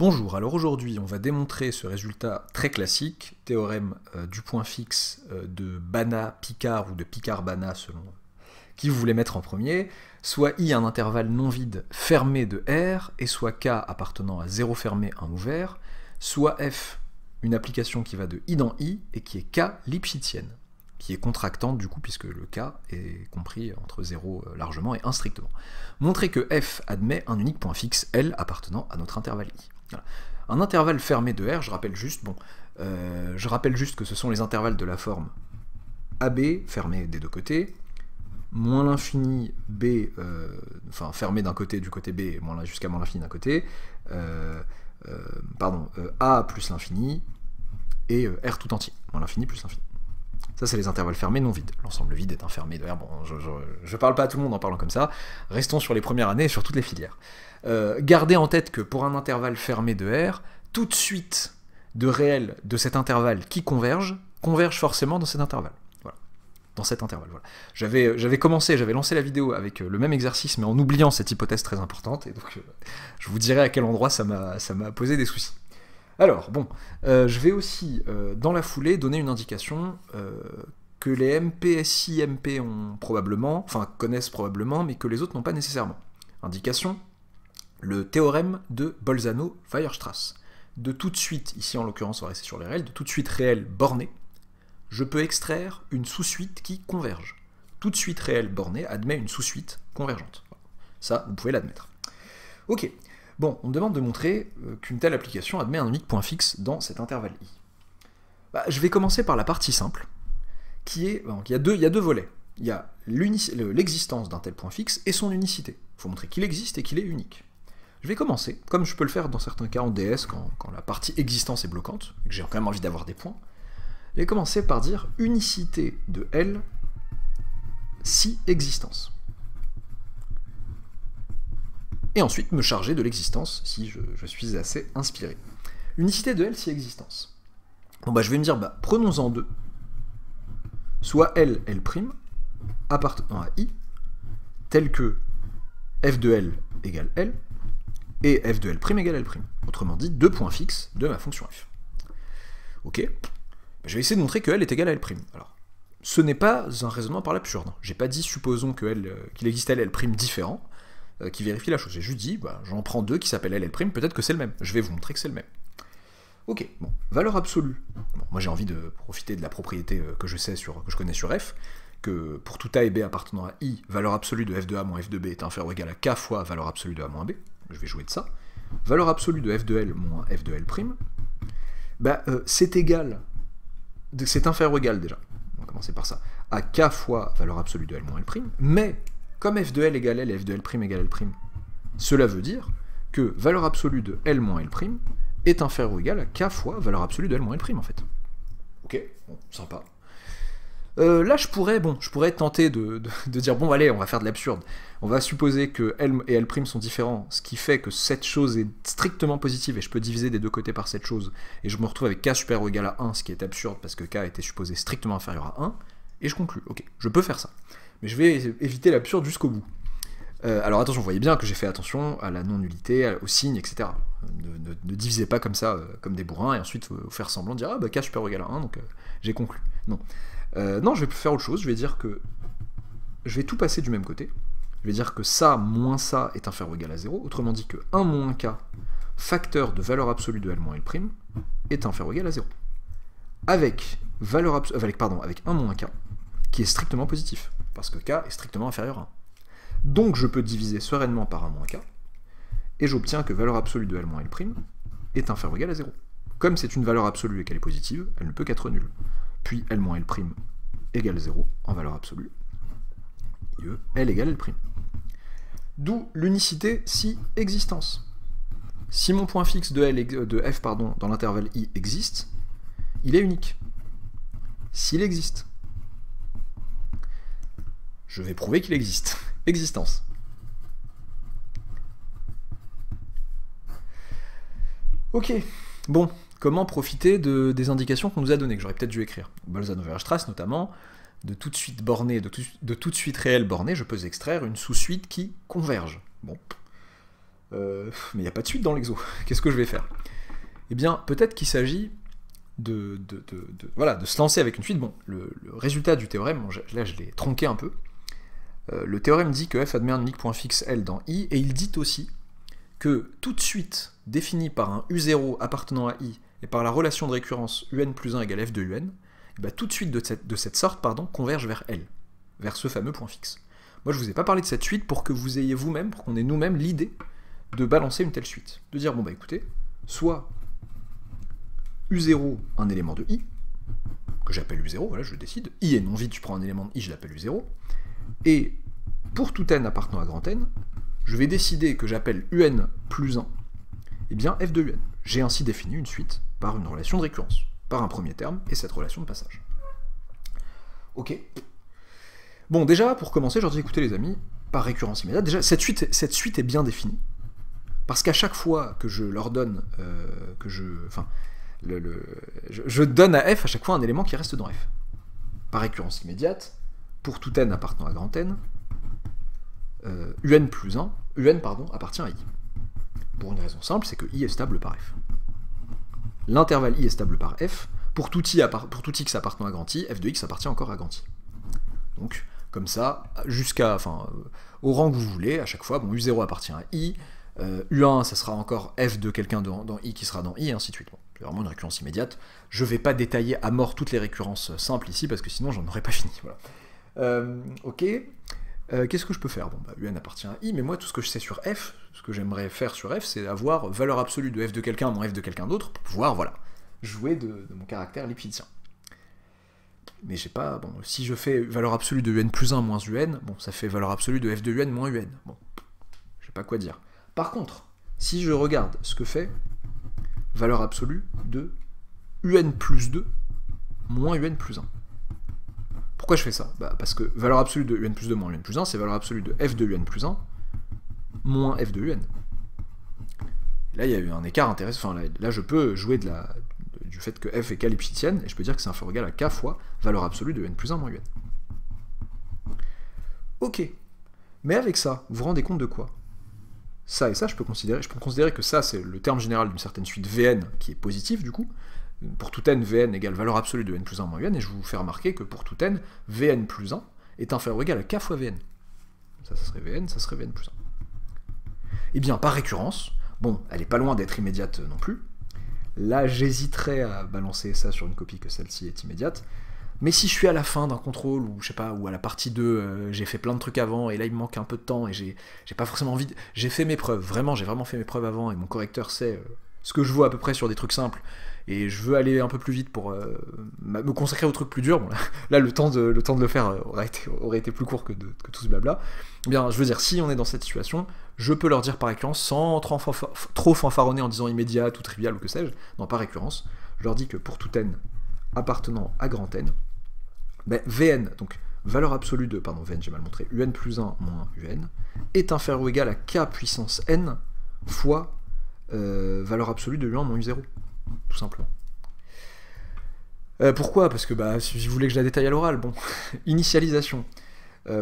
Bonjour, alors aujourd'hui on va démontrer ce résultat très classique, théorème du point fixe de Banach-Picard ou de Picard-Banach selon qui vous voulez mettre en premier, soit I un intervalle non vide fermé de R, et soit K appartenant à 0 fermé, 1 ouvert, soit F une application qui va de I dans I et qui est K lipschitzienne, qui est contractante du coup puisque le K est compris entre 0 largement et 1 strictement. Montrez que F admet un unique point fixe L appartenant à notre intervalle I. Voilà. Un intervalle fermé de R, je rappelle juste que ce sont les intervalles de la forme AB, fermé des deux côtés, moins l'infini B, enfin fermé d'un côté du côté B, jusqu'à moins l'infini d'un côté, A plus l'infini, et R tout entier, moins l'infini plus l'infini. Ça, c'est les intervalles fermés non vides. L'ensemble vide est un fermé de R. Bon, je parle pas à tout le monde en parlant comme ça. Restons sur les premières années et sur toutes les filières. Gardez en tête que pour un intervalle fermé de R, toute suite de réels de cet intervalle qui converge forcément dans cet intervalle. Voilà. Dans cet intervalle. Voilà. J'avais lancé la vidéo avec le même exercice, mais en oubliant cette hypothèse très importante, et donc je vous dirai à quel endroit ça m'a posé des soucis. Alors, bon, je vais aussi, dans la foulée, donner une indication que les MPSI MP ont probablement, enfin connaissent probablement, mais que les autres n'ont pas nécessairement. Indication, le théorème de Bolzano-Weierstrass. De tout de suite, ici en l'occurrence on va rester sur les réels, de tout de suite réel borné, je peux extraire une sous-suite qui converge. Tout de suite réel borné admet une sous-suite convergente. Ça, vous pouvez l'admettre. Ok. Bon, on me demande de montrer qu'une telle application admet un unique point fixe dans cet intervalle I. Bah, je vais commencer par la partie simple, qui est... Bon, il y a deux volets. Il y a l'existence d'un tel point fixe et son unicité. Il faut montrer qu'il existe et qu'il est unique. Je vais commencer, comme je peux le faire dans certains cas en DS, quand la partie existence est bloquante, et que j'ai quand même envie d'avoir des points. Je vais commencer par dire unicité de L si existence. Et ensuite me charger de l'existence si je suis assez inspiré. Unicité de L si existence. Bon bah je vais me dire, prenons-en deux. Soit L, L' appartenant à I, tel que f de L égale L, et f de L' égale L'. Autrement dit, deux points fixes de ma fonction f. Ok, je vais essayer de montrer que L est égal à L'. Alors, ce n'est pas un raisonnement par l'absurde. J'ai pas dit supposons qu'il existe L et L' différents, qui vérifie la chose. J'ai juste dit, j'en prends deux qui s'appellent L, L', peut-être que c'est le même. Je vais vous montrer que c'est le même. Ok, bon, valeur absolue. Bon, moi j'ai envie de profiter de la propriété que je connais sur f, que pour tout A et B appartenant à I, valeur absolue de f de A moins f de B est inférieure ou égale à K fois valeur absolue de A moins B. Je vais jouer de ça. Valeur absolue de f de L moins f de L', c'est égal, c'est inférieur ou égal déjà, on va commencer par ça, à K fois valeur absolue de L moins L', mais comme f de L égale L et f de L' égale L', cela veut dire que valeur absolue de L moins L' est inférieure ou égale à K fois valeur absolue de L moins L' en fait. Ok, bon, sympa. Là je pourrais tenter de dire, bon allez, on va faire de l'absurde. On va supposer que L et L' sont différents, ce qui fait que cette chose est strictement positive, et je peux diviser des deux côtés par cette chose, et je me retrouve avec K supérieur ou égal à 1, ce qui est absurde parce que K était supposé strictement inférieur à 1, et je conclus. Ok, je peux faire ça. Mais je vais éviter l'absurde jusqu'au bout. Alors attention, vous voyez bien que j'ai fait attention à la non-nullité, aux signes, etc. Ne divisez pas comme ça, comme des bourrins, et ensuite faire semblant de dire K supérieur ou égal à 1, donc j'ai conclu. Non. Non, je vais faire autre chose, je vais dire que je vais tout passer du même côté. Je vais dire que ça moins ça est inférieur ou égal à 0, autrement dit que 1 moins K, facteur de valeur absolue de L moins L', est inférieur ou égal à 0. Avec 1 moins K, qui est strictement positif, parce que K est strictement inférieur à 1. Donc je peux diviser sereinement par 1 moins K, et j'obtiens que valeur absolue de L moins L' est inférieure ou égale à 0. Comme c'est une valeur absolue et qu'elle est positive, elle ne peut qu'être nulle. Puis L moins L' égale 0 en valeur absolue. L égale L'. D'où l'unicité si existence. Si mon point fixe de f dans l'intervalle I existe, il est unique. S'il existe, je vais prouver qu'il existe. Existence. Ok, bon, comment profiter des indications qu'on nous a données, que j'aurais peut-être dû écrire. Bolzano-Weierstrass notamment, de tout de suite borné, de tout de suite réel borné, je peux extraire une sous-suite qui converge. Bon. mais il n'y a pas de suite dans l'exo. Qu'est-ce que je vais faire? Eh bien, peut-être qu'il s'agit voilà, de se lancer avec une suite. Bon, le résultat du théorème, bon, là je l'ai tronqué un peu. Le théorème dit que f admet un unique point fixe L dans I, et il dit aussi que toute suite définie par un U0 appartenant à I et par la relation de récurrence UN plus 1 égale F de UN, et bien, toute suite de cette sorte converge vers L, vers ce fameux point fixe. Moi je vous ai pas parlé de cette suite pour que vous ayez vous-même, pour qu'on ait nous-mêmes l'idée de balancer une telle suite. De dire, bon bah écoutez, soit U0, un élément de I, que j'appelle U0, voilà, je décide, I est non vide, je prends un élément de I, je l'appelle U0, et pour tout n appartenant à grand N, je vais décider que j'appelle UN plus 1, et bien F de UN. J'ai ainsi défini une suite par une relation de récurrence, par un premier terme, et cette relation de passage. Ok. Bon, déjà, pour commencer, je leur dis, écoutez les amis, par récurrence immédiate, déjà, cette suite est bien définie, parce qu'à chaque fois que je leur donne, je donne à F à chaque fois un élément qui reste dans F. Par récurrence immédiate, pour tout n appartenant à grand N, UN plus 1, UN appartient à I. Pour une raison simple, c'est que I est stable par F. L'intervalle I est stable par F, pour tout x appartenant à grand I, F de x appartient encore à grand I. Donc, comme ça, jusqu'à, au rang que vous voulez, à chaque fois, bon, U0 appartient à I, U1, ça sera encore F de quelqu'un dans I qui sera dans I, et ainsi de suite. Bon, c'est vraiment une récurrence immédiate. Je ne vais pas détailler à mort toutes les récurrences simples ici, parce que sinon j'en aurais pas fini. Voilà. Ok. Qu'est-ce que je peux faire? Bon, bah, UN appartient à I, mais moi, tout ce que je sais sur F, ce que j'aimerais faire sur F, c'est avoir valeur absolue de F de quelqu'un moins F de quelqu'un d'autre, pour pouvoir, voilà, jouer de mon caractère lipschittsien. Mais j'ai pas... Bon, si je fais valeur absolue de UN plus 1 moins UN, bon, ça fait valeur absolue de F de UN moins UN. Bon, je sais pas quoi dire. Par contre, si je regarde ce que fait valeur absolue de UN plus 2 moins UN plus 1. Pourquoi je fais ça? Bah, parce que valeur absolue de UN plus 2 moins UN plus 1, c'est valeur absolue de F de UN plus 1 moins F de UN. Là, il y a eu un écart intéressant. Enfin, là, je peux jouer du fait que F est K lipschittienne, et je peux dire que c'est inférieur ou égal à K fois valeur absolue de UN plus 1 moins UN. Ok. Mais avec ça, vous vous rendez compte de quoi? Ça et ça, je peux considérer que ça, c'est le terme général d'une certaine suite Vn qui est positif, du coup. Pour tout n, Vn égale valeur absolue de n plus 1 moins un, et je vous fais remarquer que pour tout n, Vn plus 1 est inférieur ou égal à k fois Vn. Ça serait Vn, ça serait Vn plus 1. Et bien, par récurrence, bon, elle est pas loin d'être immédiate non plus. Là, j'hésiterais à balancer ça sur une copie que celle-ci est immédiate. Mais si je suis à la fin d'un contrôle, ou je sais pas, ou à la partie 2, j'ai fait plein de trucs avant, et là il me manque un peu de temps, et j'ai pas forcément envie j'ai fait mes preuves, vraiment, j'ai vraiment fait mes preuves avant, et mon correcteur sait ce que je vois à peu près sur des trucs simples, et je veux aller un peu plus vite pour me consacrer aux trucs plus durs. Bon, là le temps de le faire aurait été plus court que tout ce blabla. Eh bien, je veux dire, si on est dans cette situation, je peux leur dire par récurrence, sans trop fanfaronner en disant immédiate ou trivial ou que sais-je, non, par récurrence, je leur dis que pour tout n appartenant à grand N, ben, Vn, donc valeur absolue de, pardon, Vn j'ai mal montré, Un plus 1 moins Un, est inférieur ou égal à k puissance n fois valeur absolue de U1 moins U0, tout simplement. Pourquoi? Parce que bah, si vous voulez que je la détaille à l'oral, bon, initialisation.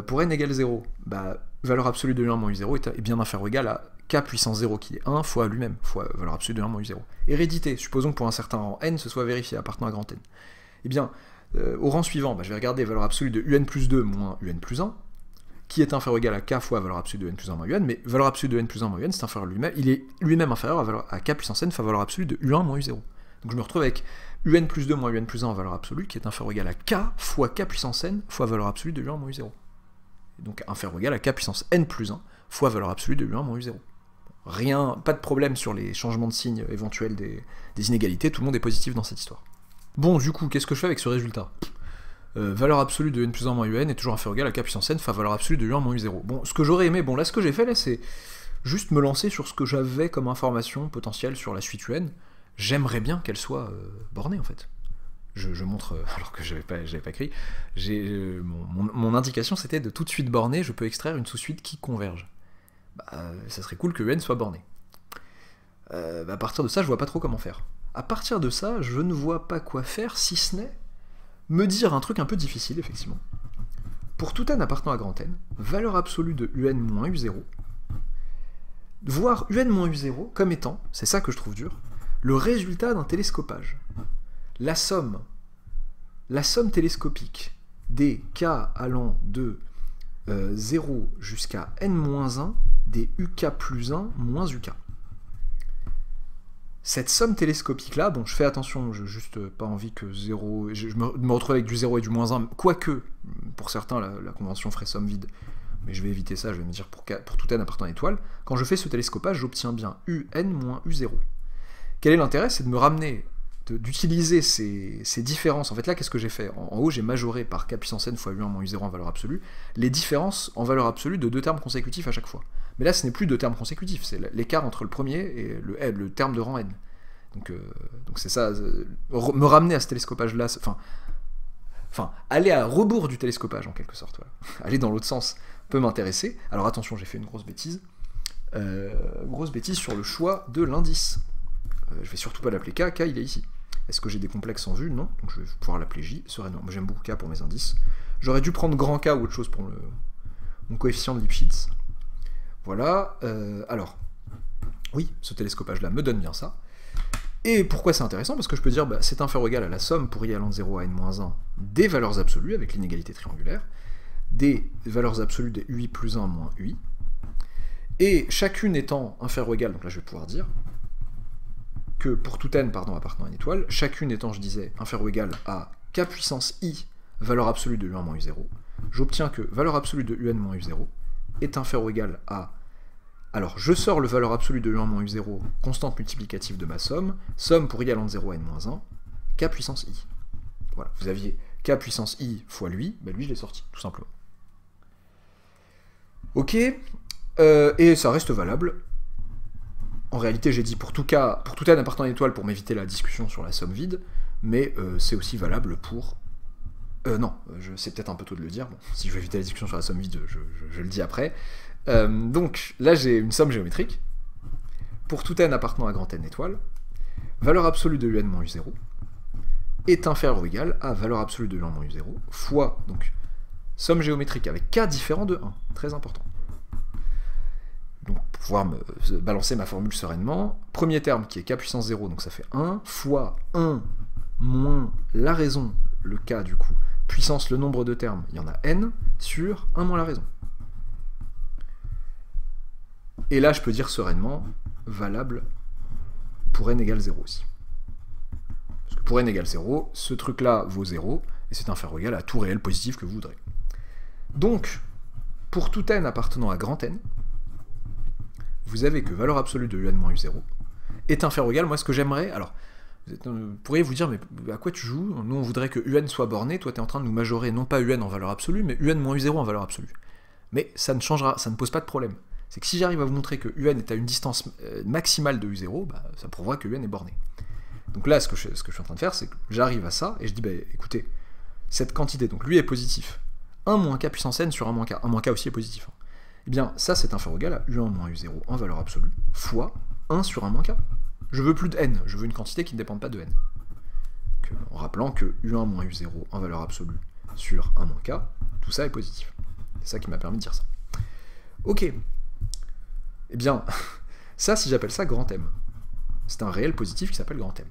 Pour n égale 0, bah, valeur absolue de U1 moins U0 est bien inférieur ou égal à k puissance 0 qui est 1 fois lui-même, fois valeur absolue de 1 moins U0. Hérédité, supposons que pour un certain rang n, ce soit vérifié appartenant à grand N. Eh bien, au rang suivant, bah, je vais regarder valeur absolue de Un plus 2 moins Un plus 1, qui est inférieur ou égal à k fois valeur absolue de n plus 1 moins un, mais valeur absolue de n plus 1 moins un, c'est inférieur lui-même, il est lui-même inférieur à k puissance n fois valeur absolue de U1 moins U0. Donc je me retrouve avec Un plus 2 moins Un plus 1 en valeur absolue, qui est inférieur ou égal à k fois k puissance n fois valeur absolue de U1 moins U0. Et donc inférieur ou égal à k puissance n plus 1 fois valeur absolue de U1 moins U0. Rien, pas de problème sur les changements de signe éventuels des inégalités, tout le monde est positif dans cette histoire. Bon, du coup, qu'est-ce que je fais avec ce résultat? Valeur absolue de n plus 1 moins un est toujours inférieur ou égal à k puissance n fois valeur absolue de U1 moins U0. Bon, ce que j'aurais aimé, bon là ce que j'ai fait là, c'est juste me lancer sur ce que j'avais comme information potentielle sur la suite UN. J'aimerais bien qu'elle soit bornée en fait. Je montre, alors que j'avais pas écrit, mon indication c'était de tout de suite borner, je peux extraire une sous-suite qui converge. Bah, ça serait cool que UN soit borné. Bah, à partir de ça, je vois pas trop comment faire. À partir de ça, je ne vois pas quoi faire si ce n'est me dire un truc un peu difficile, effectivement. Pour tout n appartenant à grand N, valeur absolue de Un moins U0 voir UN moins U0 comme étant, c'est ça que je trouve dur, le résultat d'un télescopage. La somme télescopique des k allant de 0 jusqu'à n-1 des UK plus 1 moins UK. Cette somme télescopique-là, bon, je fais attention, je n'ai juste pas envie que 0... Je me retrouve avec du 0 et du moins 1, quoique, pour certains, la convention ferait somme vide, mais je vais éviter ça, je vais me dire pour tout n appartenant à étoile. Quand je fais ce télescopage, j'obtiens bien UN moins U0. Quel est l'intérêt? C'est de me ramener, d'utiliser ces différences. En fait, là, qu'est-ce que j'ai fait? En haut, j'ai majoré par k puissance n fois U1 moins U0 en valeur absolue, les différences en valeur absolue de deux termes consécutifs à chaque fois. Mais là, ce n'est plus deux termes consécutifs, c'est l'écart entre le premier et le terme de rang n. Donc c'est ça, me ramener à ce télescopage-là, enfin, aller à rebours du télescopage, en quelque sorte. Voilà. Aller dans l'autre sens peut m'intéresser. Alors attention, j'ai fait une grosse bêtise. Sur le choix de l'indice. Je vais surtout pas l'appeler K, K il est ici. Est-ce que j'ai des complexes en vue? Non. Donc je vais pouvoir l'appeler J sereinement. Moi j'aime beaucoup K pour mes indices. J'aurais dû prendre grand K ou autre chose pour mon coefficient de Lipschitz. Voilà. Alors, oui, ce télescopage-là me donne bien ça. Et pourquoi c'est intéressant? Parce que je peux dire, bah, c'est inférieur ou égal à la somme pour i allant de 0 à n-1 des valeurs absolues avec l'inégalité triangulaire, des valeurs absolues des ui plus 1 moins ui, et chacune étant inférieure ou égale, donc là je vais pouvoir dire que pour tout n appartenant à une étoile, chacune étant, je disais, inférieure ou égale à k puissance i, valeur absolue de u1 moins u0, j'obtiens que valeur absolue de un moins u0 est inférieure ou égale à... Alors, je sors le valeur absolue de u1 moins u0, constante multiplicative de ma somme pour i allant de 0 à n-1, k puissance i. Voilà, vous aviez k puissance i fois lui, ben lui je l'ai sorti, tout simplement. Ok, et ça reste valable. En réalité, j'ai dit pour tout n appartenant à une étoile pour m'éviter la discussion sur la somme vide, mais c'est aussi valable pour... non, c'est peut-être un peu tôt de le dire, bon, si je veux éviter la discussion sur la somme vide, je le dis après. Donc là j'ai une somme géométrique, pour tout n appartenant à grand n étoile, valeur absolue de un moins u0 est inférieure ou égale à valeur absolue de u1 moins u0 fois, donc, somme géométrique avec k différent de 1, très important. Donc pour pouvoir me balancer ma formule sereinement, premier terme qui est k puissance 0, donc ça fait 1, fois 1 moins la raison, le k du coup, puissance le nombre de termes, il y en a n, sur 1 moins la raison. Et là, je peux dire sereinement, valable pour n égale 0 aussi. Parce que pour n égale 0, ce truc-là vaut 0, et c'est inférieur ou égal à tout réel positif que vous voudrez. Donc, pour tout n appartenant à grand N, vous avez que valeur absolue de un moins u0 est inférieur ou égal, moi ce que j'aimerais, alors, vous pourriez vous dire, mais à quoi tu joues? Nous on voudrait que un soit borné, toi tu es en train de nous majorer non pas un en valeur absolue, mais un moins u0 en valeur absolue. Mais ça ne changera, ça ne pose pas de problème. C'est que si j'arrive à vous montrer que un est à une distance maximale de u0, bah, ça prouvera que un est borné. Donc là, ce que je suis en train de faire, c'est que j'arrive à ça, et je dis, bah, écoutez, cette quantité, donc lui est positif, 1 moins k puissance n sur 1 moins k aussi est positif. Eh bien, ça c'est inférieur ou égal à u1 moins u0 en valeur absolue, fois 1 sur 1 moins k. Je veux plus de n, je veux une quantité qui ne dépende pas de n. Donc, en rappelant que u1 moins u0 en valeur absolue sur 1 moins k, tout ça est positif. C'est ça qui m'a permis de dire ça. Ok. Eh bien, ça, si j'appelle ça grand M, c'est un réel positif qui s'appelle grand M.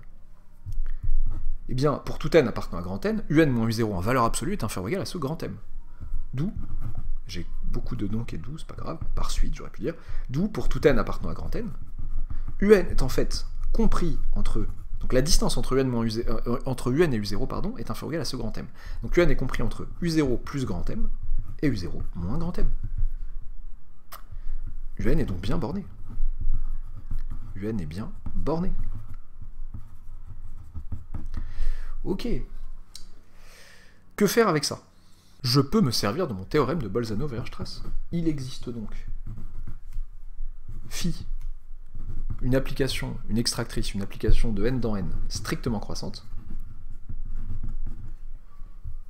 Eh bien, pour tout n appartenant à grand N, un moins u0 en valeur absolue est inférieur ou égal à ce grand M. D'où, j'ai beaucoup de donc et d'où, c'est pas grave, par suite j'aurais pu dire, d'où pour tout n appartenant à grand N, un est en fait compris entre... Donc la distance entre un et u0 pardon, est inférieure ou égale à ce grand M. Donc un est compris entre u0 plus grand M et u0 moins grand M. Un est donc bien borné. Un est bien borné. Ok. Que faire avec ça? Je peux me servir de mon théorème de Bolzano-Weierstrass. Il existe donc phi, une application, une extractrice, une application de n dans n strictement croissante,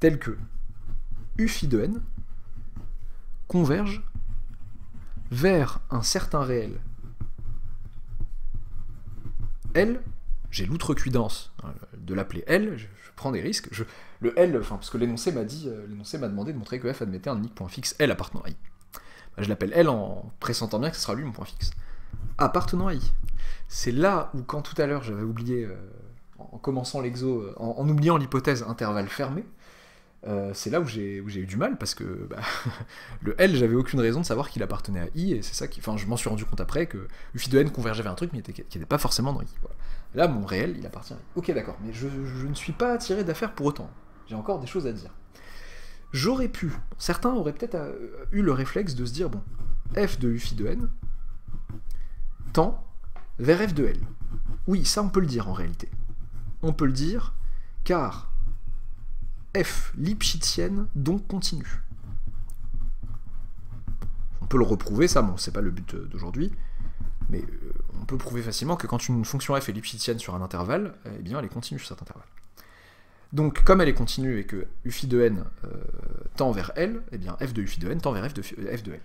telle que u phi de n converge vers un certain réel L, j'ai l'outrecuidance de l'appeler L, je prends des risques, le L, parce que l'énoncé m'a demandé de montrer que f admettait un unique point fixe L appartenant à I. Ben, je l'appelle L en pressentant bien que ce sera lui mon point fixe. appartenant à I. C'est là où, quand tout à l'heure j'avais oublié, en commençant l'exo, en oubliant l'hypothèse intervalle fermé, c'est là où j'ai eu du mal, parce que bah, le L, j'avais aucune raison de savoir qu'il appartenait à I, et c'est ça qui... Enfin, je m'en suis rendu compte après, que u phi de n convergeait vers un truc, mais qui n'était pas forcément dans I. Voilà. Là, mon réel, il appartient à I. Ok, d'accord, mais je ne suis pas attiré d'affaire pour autant. J'ai encore des choses à dire. J'aurais pu... Certains auraient peut-être eu le réflexe de se dire, bon, f de u phi de n tend vers f de L. Oui, ça on peut le dire en réalité. On peut le dire, car f lipschitzienne donc continue. On peut le reprouver, ça, bon, c'est pas le but d'aujourd'hui, mais on peut prouver facilement que quand une fonction f est lipschitzienne sur un intervalle, eh bien elle est continue sur cet intervalle. Donc, comme elle est continue et que u phi de n tend vers L, eh bien f de u phi de n tend vers f de L.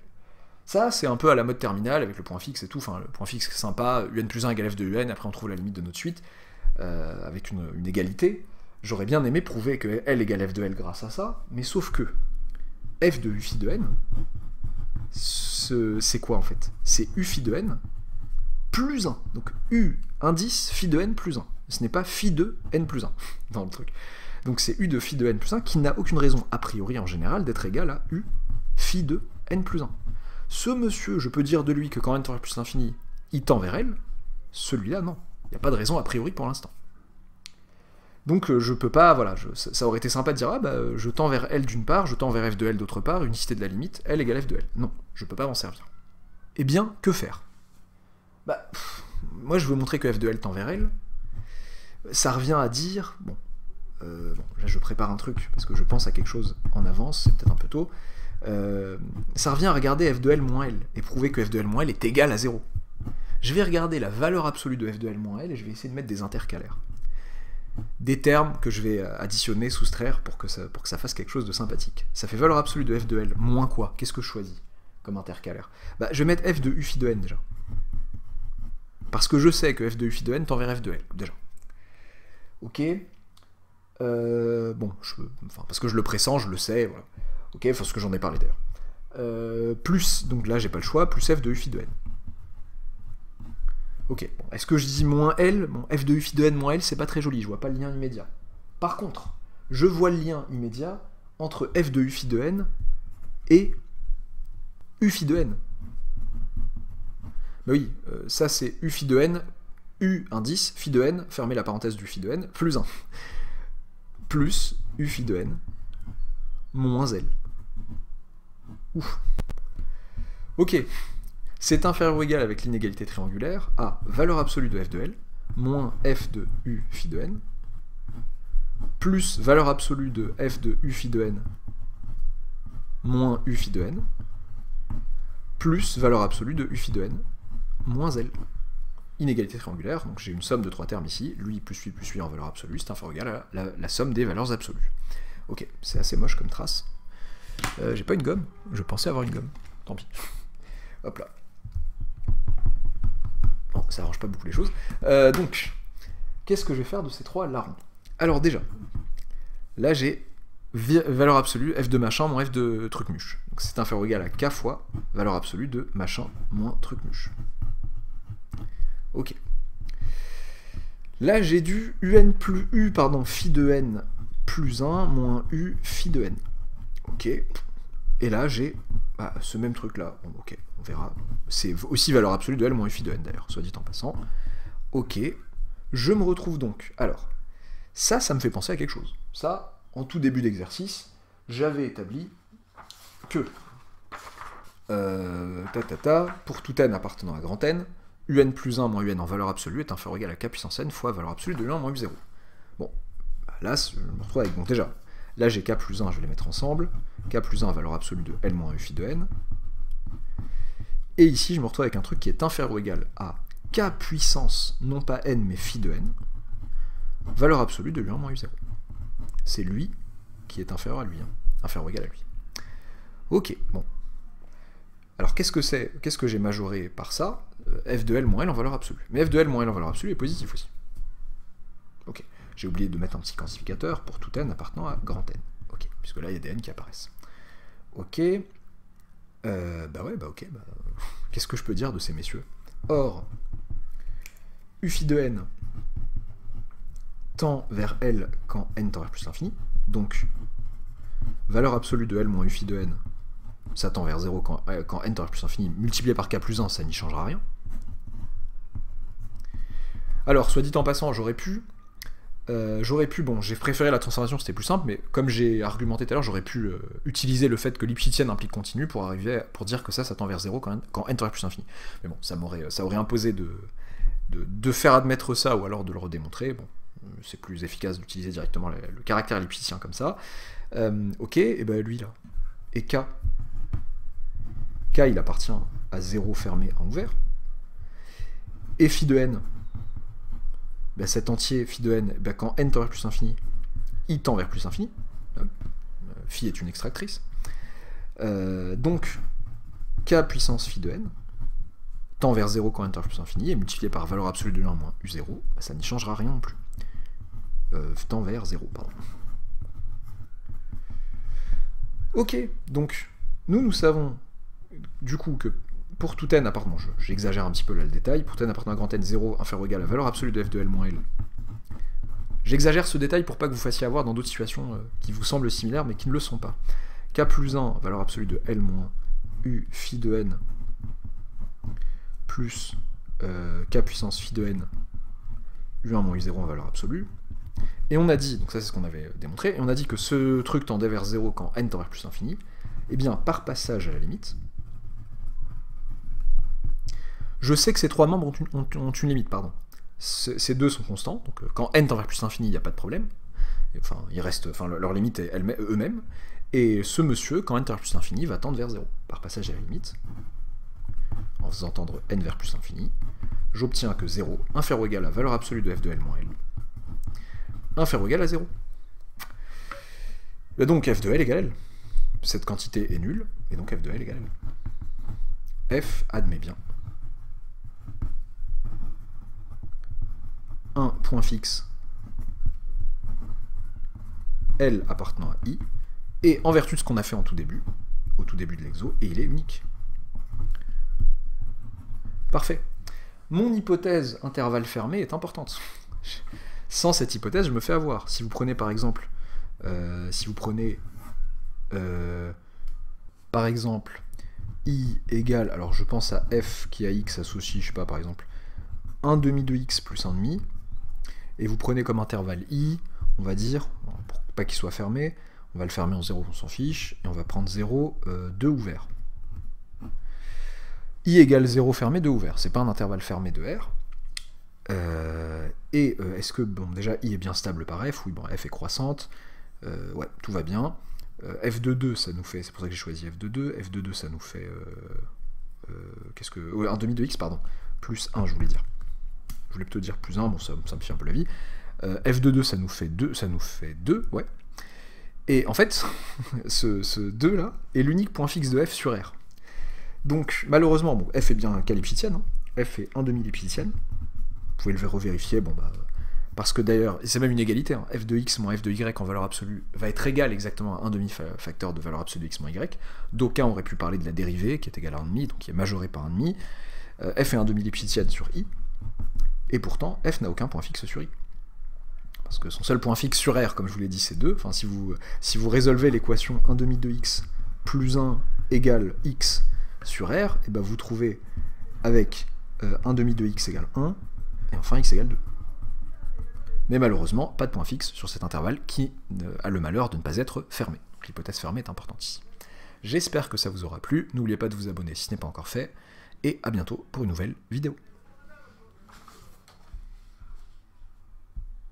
Ça, c'est un peu à la mode terminale, avec le point fixe et tout, enfin, le point fixe c'est sympa, un plus 1 égale f de un, après on trouve la limite de notre suite, avec une égalité. J'aurais bien aimé prouver que L égale f de L grâce à ça, mais sauf que f de u phi de n, c'est quoi en fait? C'est u phi de n plus 1. Donc u indice phi de n plus 1. Ce n'est pas phi de n plus 1 dans le truc. Donc c'est u de phi de n plus 1 qui n'a aucune raison, a priori en général, d'être égal à u phi de n plus 1. Ce monsieur, je peux dire de lui que quand n tend vers plus l'infini, il tend vers L. Celui-là, non. Il n'y a pas de raison a priori pour l'instant. Donc je peux pas, voilà, ça aurait été sympa de dire, ah bah je tends vers L d'une part, je tends vers f de L d'autre part, unicité de la limite, L égale f de L. Non, je peux pas m'en servir. Eh bien, que faire? Bah, moi je veux montrer que f de L tend vers L. Ça revient à dire, bon, là je prépare un truc, parce que je pense à quelque chose en avance, c'est peut-être un peu tôt, ça revient à regarder f de L moins L, et prouver que f de L moins L est égal à 0. Je vais regarder la valeur absolue de f de L moins L, et je vais essayer de mettre des intercalaires. Des termes que je vais additionner, soustraire, pour que ça fasse quelque chose de sympathique. Ça fait valeur absolue de f de L moins quoi? Qu'est-ce que je choisis comme intercalaire? Bah, je vais mettre f de u phi de n déjà. Parce que je sais que f de u phi de n tend vers f de L, déjà. Ok. Bon, parce que je le pressens, je le sais, voilà. Ok, parce que j'en ai parlé d'ailleurs. Plus, donc là j'ai pas le choix, plus f de u phi de n. Ok, bon, est-ce que je dis moins L? Bon, f de u phi de n moins L, c'est pas très joli, je vois pas le lien immédiat. Par contre, je vois le lien immédiat entre f de u phi de n et u phi de n. Bah oui, ça c'est u phi de n, u indice, phi de n, fermez la parenthèse du phi de n, plus 1. Plus u phi de n, moins L. Ouf. Ok. C'est inférieur ou égal avec l'inégalité triangulaire à valeur absolue de f de L, moins f de u phi de n, plus valeur absolue de f de u phi de n, moins u phi de n, plus valeur absolue de u phi de n, moins L. Inégalité triangulaire, donc j'ai une somme de 3 termes ici, lui plus lui en valeur absolue, c'est inférieur ou égal à la somme des valeurs absolues. Ok, c'est assez moche comme trace. J'ai pas une gomme, je pensais avoir une gomme, tant pis. Hop là. Bon, ça arrange pas beaucoup les choses. Donc, qu'est-ce que je vais faire de ces trois larrons? Alors déjà, là j'ai valeur absolue f de machin moins f de truc muche. Donc c'est inférieur ou égal à k fois valeur absolue de machin moins truc muche. Ok. Là j'ai du un plus u, pardon, phi de n plus 1 moins u phi de n. Ok. Et là j'ai ce même truc là. Bon, ok, on verra. C'est aussi valeur absolue de L moins u phi de n d'ailleurs, soit dit en passant. Ok. Je me retrouve donc. Alors, ça me fait penser à quelque chose. Ça, en tout début d'exercice, j'avais établi que pour tout n appartenant à grand N, un plus 1 moins un en valeur absolue est inférieur ou égal à k puissance n fois valeur absolue de u1 moins u0. Bon, là, je me retrouve avec, donc déjà, là j'ai k plus 1, je vais les mettre ensemble, k plus 1 à valeur absolue de L moins u phi de n, et ici je me retrouve avec un truc qui est inférieur ou égal à k puissance, non pas n, mais phi de n, valeur absolue de u1 moins u0. C'est lui qui est inférieur à lui, inférieur ou égal à lui. Ok, bon. Alors qu'est-ce que c'est? Qu'est-ce que j'ai majoré par ça? F de L moins L en valeur absolue. Mais F de L moins L en valeur absolue est positif aussi. Ok. J'ai oublié de mettre un petit quantificateur pour tout n appartenant à grand N. Ok. Puisque là, il y a des n qui apparaissent. Ok. Ok. Qu'est-ce que je peux dire de ces messieurs? Or, u phi de n tend vers L quand n tend vers plus l'infini, donc valeur absolue de L moins u phi de n, ça tend vers 0 quand n tend vers plus l'infini, multiplié par k plus 1, ça n'y changera rien. Alors, soit dit en passant, j'aurais pu, bon, j'ai préféré la transformation, c'était plus simple, mais comme j'ai argumenté tout à l'heure, j'aurais pu utiliser le fait que Lipschitzienne implique continu pour dire que ça tend vers 0 quand n tend vers plus l'infini. Mais bon, ça aurait imposé de faire admettre ça, ou alors de le redémontrer. Bon, c'est plus efficace d'utiliser directement le caractère lipschitzien comme ça. Ok, et ben lui là. Et K, il appartient à 0 fermé, 1 ouvert. Et phi de n, ben cet entier phi de n, ben quand n tend vers plus l'infini, il tend vers plus l'infini. Phi est une extractrice. Donc, K puissance phi de n tend vers 0 quand n tend vers plus l'infini, et multiplié par valeur absolue de 1 moins u0, ben ça n'y changera rien non plus. Tend vers 0, pardon. Ok, donc, nous savons, du coup, que pour tout n appartenant, j'exagère un petit peu là le détail, pour tout n appartenant à grand n, 0 inférieur ou égal à la valeur absolue de f de L moins L. J'exagère ce détail pour pas que vous fassiez avoir dans d'autres situations qui vous semblent similaires, mais qui ne le sont pas. K plus 1, valeur absolue de L moins U phi de n, plus K puissance phi de n, U1 moins U0 en valeur absolue. Et on a dit, donc ça c'est ce qu'on avait démontré, et on a dit que ce truc tendait vers 0 quand n tend vers plus l'infini, et bien par passage à la limite, je sais que ces trois membres ont une limite, pardon. Ces deux sont constants, donc quand n tend vers plus l'infini, il n'y a pas de problème. Enfin, leur limite est eux-mêmes. Et ce monsieur, quand n tend vers plus l'infini, va tendre vers 0. Par passage à la limite, en faisant tendre n vers plus l'infini, j'obtiens que 0 inférieur ou égal à la valeur absolue de f de L moins L, inférieur ou égal à 0. Et donc f de L égale L. Cette quantité est nulle, et donc f de L égale L. F admet bien un point fixe L appartenant à I, et en vertu de ce qu'on a fait au tout début de l'exo, et il est unique. Parfait. Mon hypothèse intervalle fermé est importante. Sans cette hypothèse, je me fais avoir. Si vous prenez par exemple, I égale, alors je pense à f qui à x associe, je sais pas, par exemple, 1 demi de x plus 1 demi, et vous prenez comme intervalle I, on va dire, pour pas qu'il soit fermé, on va le fermer en 0, on s'en fiche, et on va prendre 0, 2 ouvert. I égale 0 fermé, 2 ouvert, c'est pas un intervalle fermé de R. Est-ce que, bon, déjà, I est bien stable par F, oui, bon, F est croissante, ouais, tout va bien. F de 2, ça nous fait, c'est pour ça que j'ai choisi F de 2, F de 2, ça nous fait, ouais, 1 demi de x, pardon, plus 1, je voulais dire. Je voulais plutôt dire plus 1, bon, ça simplifie un peu la vie. F de 2, ça nous fait 2, ouais. Et en fait, ce 2 là est l'unique point fixe de F sur R. Donc, malheureusement, bon, F est bien qu'à Lipschitzienne, hein. F est 1 demi Lipschitzienne. Vous pouvez le revérifier, bon bah. Parce que d'ailleurs, c'est même une égalité, hein, f de x moins f de y en valeur absolue va être égal exactement à 1 demi-facteur de valeur absolue de x moins y. D'aucuns auraient pu parler de la dérivée, qui est égale à 1,5, donc qui est majorée par 1,5. F est 1 demi Lipschitzienne sur i, et pourtant f n'a aucun point fixe sur i. Parce que son seul point fixe sur R, comme je vous l'ai dit, c'est 2. Enfin, si vous résolvez l'équation 1 demi de x plus 1 égale x sur R, et ben vous trouvez avec 1 demi de x égale 1, et enfin x égale 2. Mais malheureusement, pas de point fixe sur cet intervalle qui a le malheur de ne pas être fermé. L'hypothèse fermée est importante ici. J'espère que ça vous aura plu, n'oubliez pas de vous abonner si ce n'est pas encore fait, et à bientôt pour une nouvelle vidéo.